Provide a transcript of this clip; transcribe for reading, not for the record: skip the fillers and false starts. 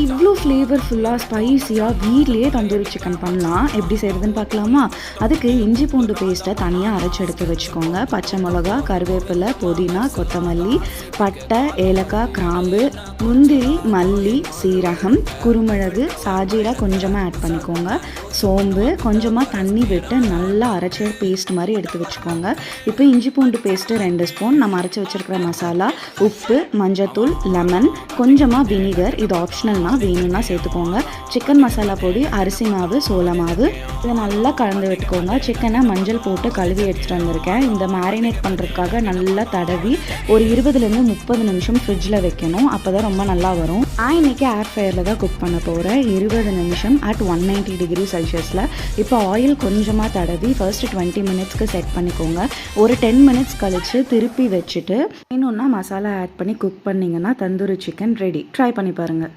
இவ்வளோ ஃப்ளேவர்ஃபுல்லாக ஸ்பைஸியாக வீட்லேயே தந்தூரி சிக்கன் பண்ணலாம். எப்படி செய்கிறதுன்னு பார்க்கலாமா? அதுக்கு இஞ்சி பூண்டு பேஸ்ட்டை தனியாக அரைச்சி எடுத்து வச்சுக்கோங்க. பச்சை மிளகா, கருவேப்பிலை, புதினா, கொத்தமல்லி, பட்டை, ஏலக்காய், கிராம்பு, முந்திரி, மல்லி, சீரகம், குருமிளகு, சாஜீரா கொஞ்சமாக ஆட் பண்ணிக்கோங்க. சோம்பு, கொஞ்சமாக தண்ணி விட்டு நல்லா அரைச்சி பேஸ்ட் மாதிரி எடுத்து வச்சுக்கோங்க. இப்போ இஞ்சி பூண்டு பேஸ்ட்டு 2 ஸ்பூன், நம்ம அரைச்சி வச்சுருக்கிற மசாலா, உப்பு, மஞ்சத்தூள், லெமன், கொஞ்சமாக வினிகர், இது ஆப்ஷனல் வேணும்னா சேர்த்துக்கோங்க. சிக்கன் மசாலா பொடி, அரிசி மாவு, சோள மாவு, இதை நல்லா கலந்து விட்டுக்கோங்க. சிக்கனை மஞ்சள் போட்டு கழுவி எடுத்துகிட்டு வந்திருக்கேன். இந்த மேரினேட் பண்ணுறதுக்காக நல்லா தடவி ஒரு 20லேருந்து 30 நிமிஷம் ஃப்ரிட்ஜில் வைக்கணும். அப்போ தான் ரொம்ப நல்லா வரும். நான் இன்றைக்கி ஏர் ஃப்ரையரில் தான் குக் பண்ண போகிறேன். 20 நிமிஷம் அட் 190 டிகிரி செல்சியஸில். இப்போ ஆயில் கொஞ்சமாக தடவி ஃபர்ஸ்ட் 20 மினிட்ஸ்க்கு செட் பண்ணிக்கோங்க. ஒரு 10 மினிட்ஸ் கழித்து திருப்பி வச்சுட்டு இன்னொன்னா மசாலா ஆட் பண்ணி குக் பண்ணிங்கன்னா தந்தூரி சிக்கன் ரெடி. ட்ரை பண்ணி பாருங்கள்.